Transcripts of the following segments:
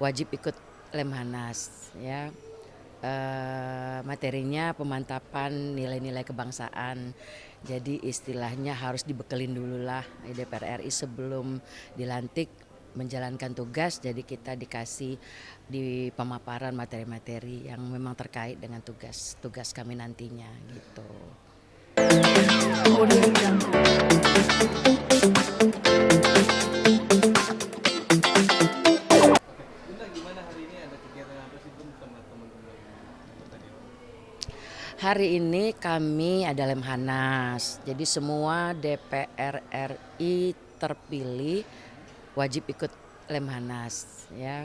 wajib ikut Lemhanas ya. Materinya pemantapan nilai-nilai kebangsaan. Jadi istilahnya harus dibekelin dulu lah di DPR RI sebelum dilantik menjalankan tugas. Jadi kita dikasih di pemaparan materi-materi yang memang terkait dengan tugas kami nantinya gitu. Bunda, gimana hari ini ada kegiatan apa sih Bun sama teman-teman anggota Dewan? Hari ini kami ada Lemhanas. Jadi semua DPR RI terpilih wajib ikut Lemhanas ya.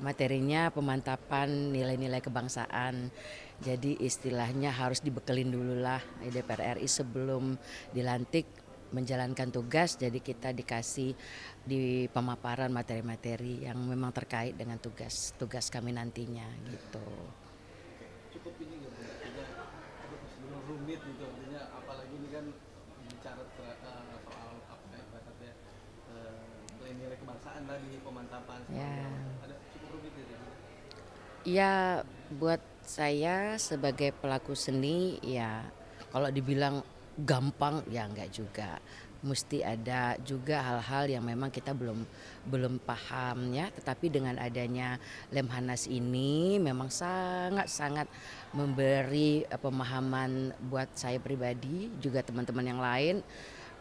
Materinya pemantapan nilai-nilai kebangsaan. Jadi istilahnya harus dibekelin dulu lah di DPR RI sebelum dilantik menjalankan tugas. Jadi kita dikasih di pemaparan materi-materi yang memang terkait dengan tugas kami nantinya gitu. Cukup ini nggak Bun? Artinya aduh sebelum rumit gitu artinya apalagi ini kan bicara soal apa ya ibaratnya nilai-nilai kebangsaan tadi pemantapan segala Ya. macam ada cukup rumit ya Bun? Ya, buat saya sebagai pelaku seni ya kalau dibilang gampang ya enggak juga. Mesti ada juga hal-hal yang memang kita belum paham ya, tetapi dengan adanya Lemhanas ini memang sangat-sangat memberi pemahaman buat saya pribadi juga teman-teman yang lain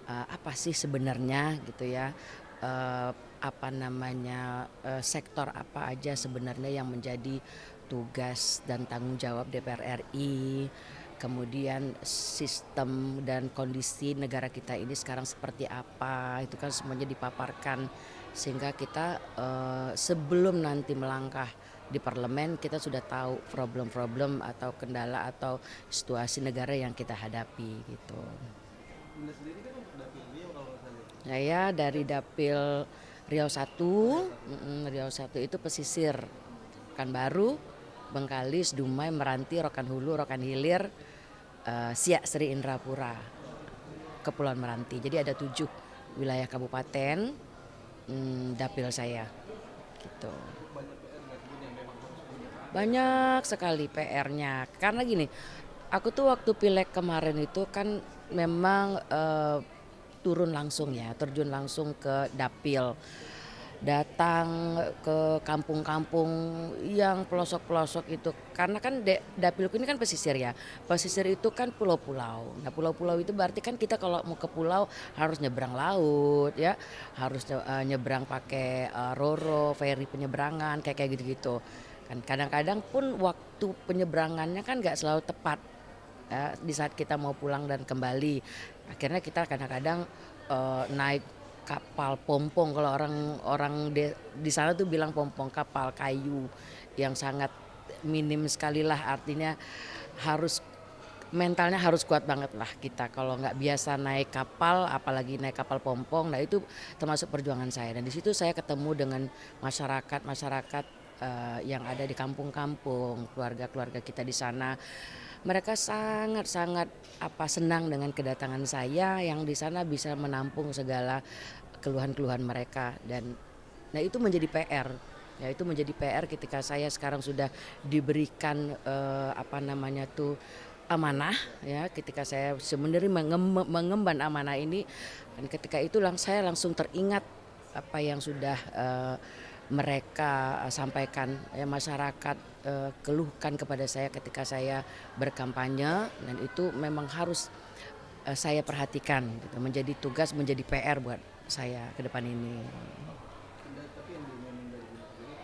apa sih sebenarnya gitu ya. eh, apa namanya sektor apa aja sebenarnya yang menjadi tugas dan tanggung jawab DPR RI, kemudian sistem dan kondisi negara kita ini sekarang seperti apa itu kan semuanya dipaparkan sehingga kita sebelum nanti melangkah di parlemen kita sudah tahu problem-problem atau kendala atau situasi negara yang kita hadapi gitu. Bunda sendiri kan untuk dapil dia kalau nggak salah ya. Saya dari Dapil Riau Oh ya 1, satu. Riau 1 itu pesisir, Pekanbaru, Bengkalis, Dumai, Meranti, Rokan Hulu, Rokan Hilir, Siak, Seri Indrapura, Kepulauan Meranti. Jadi ada 7 wilayah kabupaten dapil saya gitu. Cukup banyak PR nggak sih Bun yang memang harus Bunda Banyak sekali PR-nya. Karena gini, aku tuh waktu pileg kemarin itu kan memang turun langsung ya, terjun langsung ke dapil. Datang ke kampung-kampung yang pelosok-pelosok itu. Karena kan dapilku ini kan pesisir ya. Pesisir itu kan pulau-pulau. Nah, pulau-pulau itu berarti kan kita kalau mau ke pulau harus nyebrang laut ya, harus nyebrang pakai roro, feri penyeberangan kayak kayak gitu-gitu. Kan kadang-kadang pun waktu penyeberangannya kan nggak selalu tepat ya, di saat kita mau pulang dan kembali. Akhirnya kita kadang-kadang naik kapal pompong kalau orang-orang di sana tuh bilang pompong kapal kayu yang sangat minim sekali lah artinya harus mentalnya harus kuat banget lah kita kalau nggak biasa naik kapal apalagi naik kapal pompong. Nah itu termasuk perjuangan saya dan di situ saya ketemu dengan masyarakat yang ada di kampung-kampung keluarga-keluarga kita di sana. Mereka sangat-sangat senang dengan kedatangan saya yang di sana bisa menampung segala keluhan-keluhan mereka dan nah itu menjadi PR. Ya itu menjadi PR ketika saya sekarang sudah diberikan amanah ya ketika saya sebenarnya mengemban amanah ini dan ketika itu saya langsung teringat apa yang sudah mereka sampaikan ya masyarakat keluhkan kepada saya ketika saya berkampanye dan itu memang harus saya perhatikan gitu menjadi tugas menjadi PR buat saya ke depan ini. Bunda tapi yang diomongin dari Bunda sendiri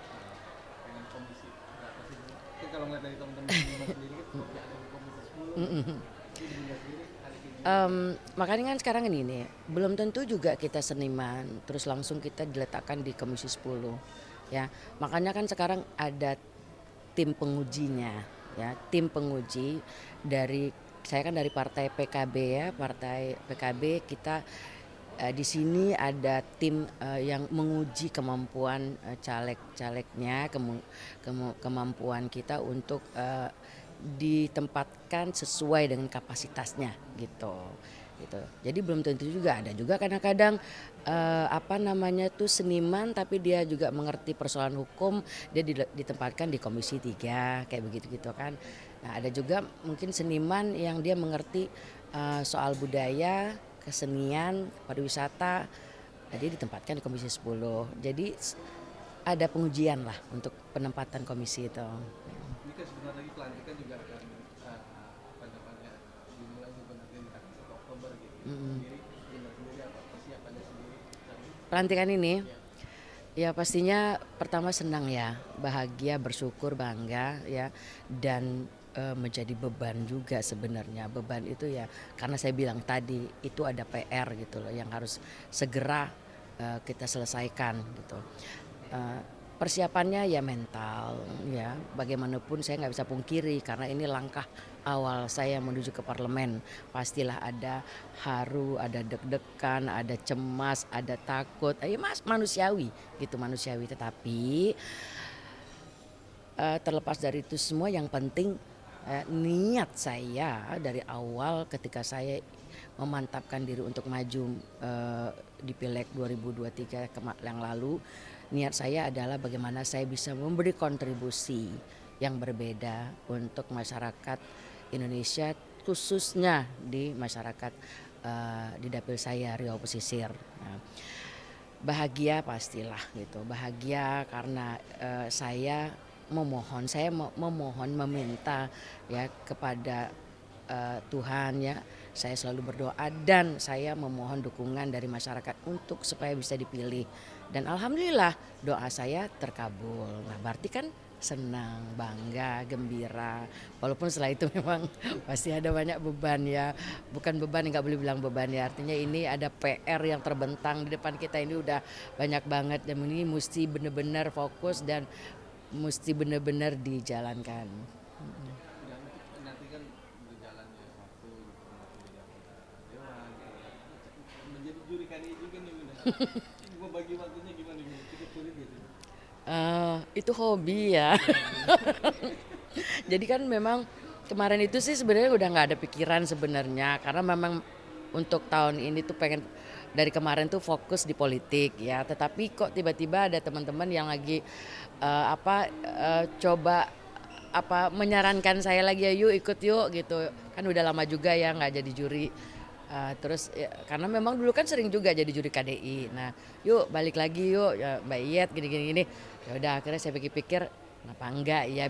pengen komisi berapa sih Bunda? Kan kalau ngeliat dari teman-teman Bunda sendiri kan ya ada di komisi 10 gitu. Tapi di Bunda sendiri ada keinginan Makanya kan sekarang ini nih, belum tentu juga kita seniman, terus langsung kita diletakkan di Komisi 10 ya. Makanya kan sekarang ada tim pengujinya ya, tim penguji dari saya kan dari partai PKB ya, partai PKB kita di sini ada tim yang menguji kemampuan caleg-calegnya, kemampuan kita untuk ditempatkan sesuai dengan kapasitasnya gitu. gitu. Jadi belum tentu juga, ada juga kadang-kadang apa namanya tuh seniman tapi dia juga mengerti persoalan hukum, dia ditempatkan di Komisi 3 kayak begitu gitu kan. Nah, ada juga mungkin seniman yang dia mengerti soal budaya, kesenian, pariwisata, dia ditempatkan di Komisi 10. Jadi ada pengujian lah untuk penempatan komisi itu. Ini kan sebentar lagi pelantikan juga akan apa namanya dimulai juga nanti di tanggal 1 Oktober gitu. Mm. Sendiri, Gina sendiri apa persiapannya sendiri? Pelantikan ini, Ya, ya pastinya pertama senang ya, bahagia, bersyukur, bangga ya, dan menjadi beban juga sebenarnya. Beban itu ya karena saya bilang tadi itu ada PR gitu loh yang harus segera kita selesaikan gitu. Eh, Persiapannya ya mental ya, bagaimanapun saya nggak bisa pungkiri karena ini langkah awal saya menuju ke parlemen, pastilah ada haru, ada deg-degan, ada cemas, ada takut, ya mas manusiawi gitu, manusiawi, tetapi terlepas dari itu semua yang penting niat saya dari awal ketika saya memantapkan diri untuk maju di Pileg 2023 yang lalu, niat saya adalah bagaimana saya bisa memberi kontribusi yang berbeda untuk masyarakat Indonesia, khususnya di masyarakat di dapil saya Riau Pesisir. Nah, bahagia pastilah gitu, bahagia karena saya memohon meminta ya kepada Tuhan ya, saya selalu berdoa dan saya memohon dukungan dari masyarakat untuk supaya bisa dipilih, dan alhamdulillah doa saya terkabul. Nah berarti kan senang, bangga, gembira, walaupun setelah itu memang pasti ada banyak beban ya, bukan beban, nggak boleh bilang beban ya, artinya ini ada PR yang terbentang di depan kita, ini udah banyak banget dan ini mesti benar-benar fokus dan mesti benar-benar dijalankan. dan untuk nanti kan berjalannya waktu gitu, nanti jadi anggota dewan, menjadi juri KDI juga nih Bunda. Mau bagi waktunya gimana nih? Cukup sulit gitu. Itu hobi ya. Jadi kan memang kemarin itu sih sebenarnya udah nggak ada pikiran sebenarnya karena memang untuk tahun ini tuh pengen dari kemarin tuh fokus di politik ya. Tetapi kok tiba-tiba ada teman-teman yang lagi coba menyarankan saya lagi, ya yuk ikut yuk gitu. Kan udah lama juga ya nggak jadi juri. Terus ya, karena memang dulu kan sering juga jadi juri KDI. Nah, yuk balik lagi yuk ya, Mbak Iyet gini-gini gini. Ya udah akhirnya saya pikir-pikir kenapa enggak ya,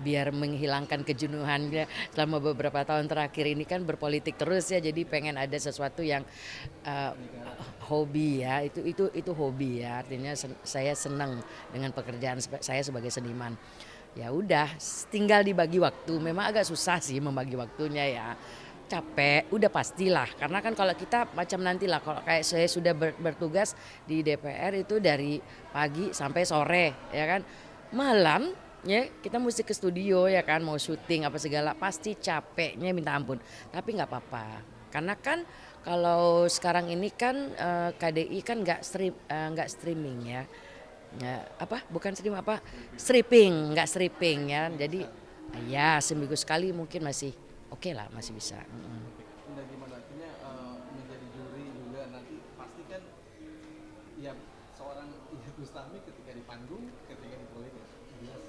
biar menghilangkan kejenuhan ya. Selama beberapa tahun terakhir ini kan berpolitik terus ya, jadi pengen ada sesuatu yang uh, hobi ya. Itu hobi ya. Artinya saya senang dengan pekerjaan saya sebagai seniman. Ya udah, tinggal dibagi waktu. Memang agak susah sih membagi waktunya ya, capek udah pastilah, karena kan kalau kita macam nantilah, kalau kayak saya sudah bertugas di DPR itu dari pagi sampai sore ya kan, malam ya kita mesti ke studio ya kan, mau syuting apa segala pasti capeknya minta ampun, tapi nggak apa-apa karena kan kalau sekarang ini kan KDI kan nggak streaming ya. Ya, apa bukan stream apa nggak stripping ya, jadi ya seminggu sekali mungkin masih oke lah, masih bisa. Udah gimana artinya menjadi juri juga nanti pasti kan ya seorang Iyeth Bustami ketika di panggung, ketika di politik jelas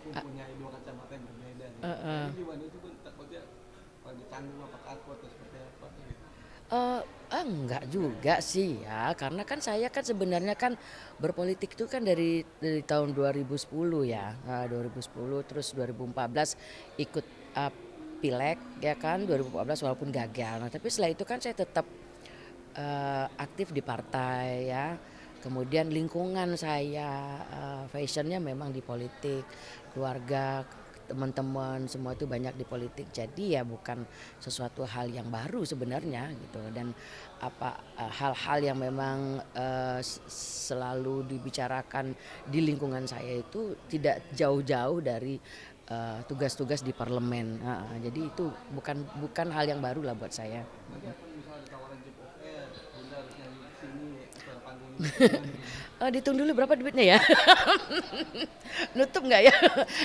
mempunyai dua kacamata yang berbeda. Ini gimana itu pun takutnya kalau di panggung apakah aku atau seperti apa gitu. Enggak juga sih ya, karena kan saya kan sebenarnya kan berpolitik itu kan dari tahun 2010 ya, 2010 terus 2014 ikut pileg ya kan, 2014 walaupun gagal. Nah tapi setelah itu kan saya tetap aktif di partai ya. Kemudian lingkungan saya fashionnya memang di politik, keluarga, teman-teman semua itu banyak di politik. Jadi ya bukan sesuatu hal yang baru sebenarnya gitu. Dan hal-hal yang memang selalu dibicarakan di lingkungan saya itu tidak jauh-jauh dari tugas-tugas di parlemen. Jadi itu bukan hal yang baru lah buat saya. Nanti akan misalnya ada tawaran job oke, Bunda harus nyanyi di sini acara panggung Dihitung dulu berapa duitnya ya? Nutup nggak ya?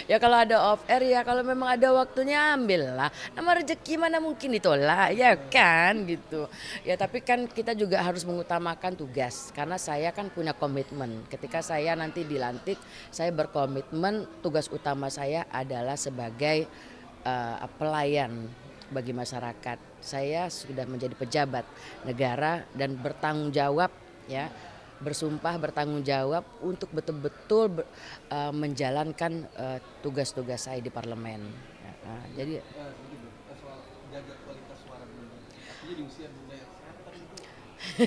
Ya kalau ada off air ya kalau memang ada waktunya ambil lah. Nama rezeki mana mungkin ditolak ya kan gitu. Ya tapi kan kita juga harus mengutamakan tugas karena saya kan punya komitmen. Ketika saya nanti dilantik, saya berkomitmen tugas utama saya adalah sebagai pelayan bagi masyarakat. Saya sudah menjadi pejabat negara dan bertanggung jawab ya bersumpah bertanggung jawab untuk betul-betul menjalankan tugas-tugas saya di parlemen. Ya, jadi Sedikit Bu, soal jaga kualitas suara dulu. Artinya di usia Bunda yang sehat tadi itu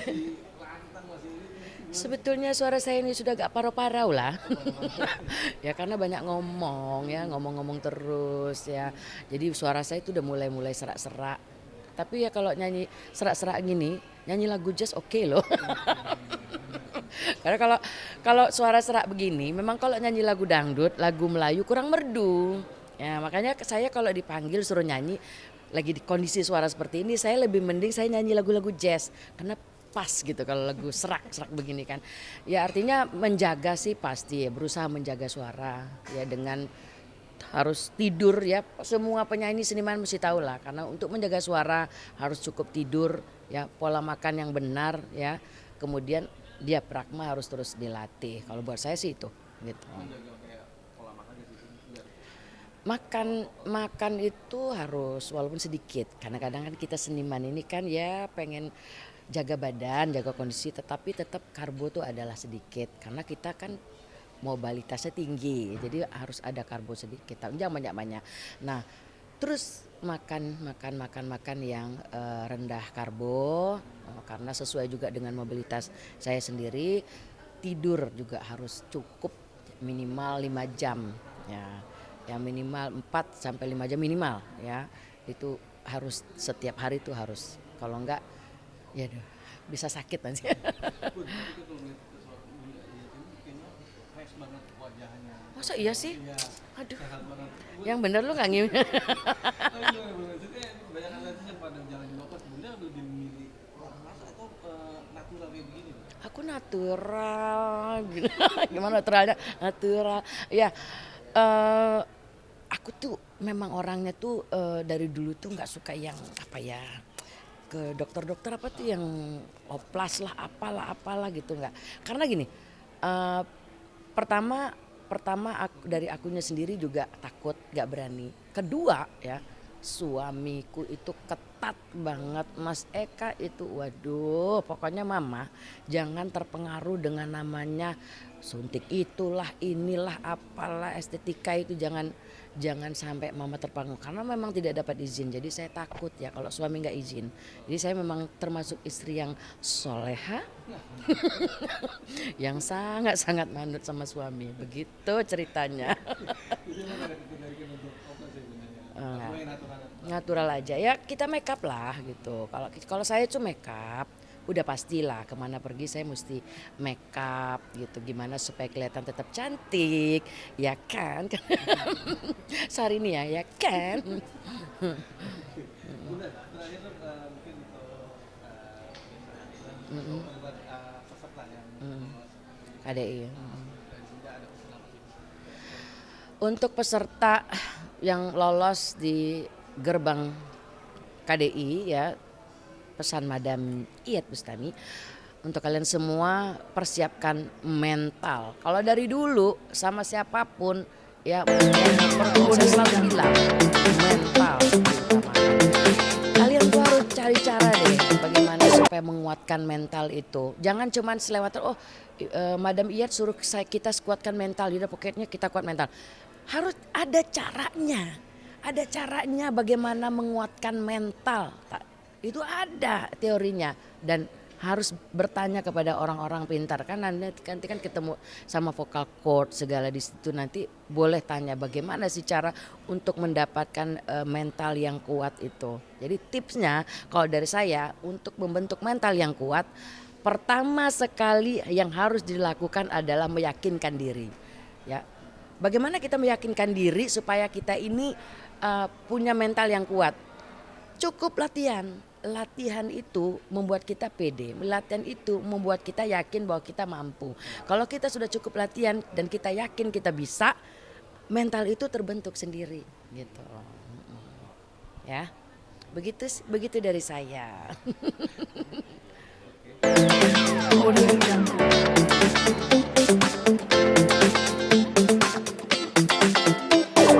di lantang masih ini gimana? sebetulnya suara saya ini sudah gak parau-parau lah. Ya karena banyak ngomong ya, ngomong-ngomong terus ya. Jadi suara saya itu udah mulai-mulai serak-serak. Tapi ya kalau nyanyi serak-serak gini, nyanyi lagu jazz oke loh. Karena kalau suara serak begini, memang kalau nyanyi lagu dangdut, lagu Melayu kurang merdu. Ya makanya saya kalau dipanggil suruh nyanyi lagi di kondisi suara seperti ini, saya lebih mending saya nyanyi lagu-lagu jazz karena pas gitu kalau lagu serak-serak begini kan. Ya artinya menjaga sih pasti ya, berusaha menjaga suara ya dengan harus tidur ya. Semua penyanyi seniman mesti tahu lah karena untuk menjaga suara harus cukup tidur ya, pola makan yang benar ya. Kemudian diafragma harus terus dilatih. Kalau buat saya sih itu gitu. Menjaga kayak pola makan gitu biar Makan itu harus walaupun sedikit. Kadang-kadang kan kita seniman ini kan ya pengen jaga badan, jaga kondisi tetapi tetap karbo tuh adalah sedikit karena kita kan mobilitasnya tinggi. Jadi harus ada karbo sedikit, jangan banyak-banyak. Nah, terus makan yang rendah karbo karena sesuai juga dengan mobilitas saya sendiri. Tidur juga harus cukup minimal 5 jam ya. Ya minimal 4 sampai 5 jam minimal ya. Itu harus setiap hari itu harus. Kalau enggak ya bisa sakit nanti. pun tapi kalau ngeliat soal Bunda ini kayaknya fresh banget wajahnya. Masa iya sih? Iya, Aduh, sehat banget. yang bener lu nggak ngim. Tapi gimana Bu? Maksudnya banyak artis yang pada jalan di bapak Bunda lebih memilih kemas atau natural kayak begini Bu? Aku natural, gimana naturalnya? Natural, ya. eh, aku tuh memang orangnya tuh dari dulu tuh nggak suka yang apa ya ke dokter-dokter apa tuh yang oplas lah apalah gitu nggak. Karena gini, eh, pertama pertama dari akunya sendiri juga takut nggak berani. Kedua ya suamiku itu ketat banget Mas Eka itu waduh pokoknya mama jangan terpengaruh dengan namanya suntik itulah inilah apalah estetika itu jangan sampai mama terpengaruh karena memang tidak dapat izin jadi saya takut ya kalau suami nggak izin jadi saya memang termasuk istri yang soleha yang sangat-sangat manut sama suami begitu ceritanya. Itu emang ada ketertarikan untuk oplas ya Bunda ya? Enggak. Atau yang natural? Natural aja ya kita make up lah gitu kalau saya tuh make up udah pastilah kemana pergi saya mesti make up gitu gimana supaya kelihatan tetap cantik ya kan. Sorry nih ya kan. Bunda, terakhir mungkin untuk buat peserta yang KDI. dari Bunda ada pesan apa sih? Untuk peserta yang lolos di gerbang KDI ya pesan Madam Iyet Bustami untuk kalian semua persiapkan mental. Kalau dari dulu sama siapapun ya pertumbuhan selalu bilang mental diutamakan. Kalian tuh harus cari cara deh bagaimana supaya menguatkan mental itu. Jangan cuman selewat Madam Iyet suruh kita kuatkan mental, udah pokoknya kita kuat mental. Harus ada caranya. Ada caranya bagaimana menguatkan mental. Itu ada teorinya dan harus bertanya kepada orang-orang pintar kan nanti kan ketemu sama vocal cord segala di situ nanti boleh tanya bagaimana sih cara untuk mendapatkan mental yang kuat itu. Jadi tipsnya kalau dari saya untuk membentuk mental yang kuat pertama sekali yang harus dilakukan adalah meyakinkan diri. Ya. Bagaimana kita meyakinkan diri supaya kita ini punya mental yang kuat? Cukup latihan. latihan itu membuat kita pede, latihan itu membuat kita yakin bahwa kita mampu. Kalau kita sudah cukup latihan dan kita yakin kita bisa, mental itu terbentuk sendiri gitu. Ya, begitu begitu dari saya. Oke.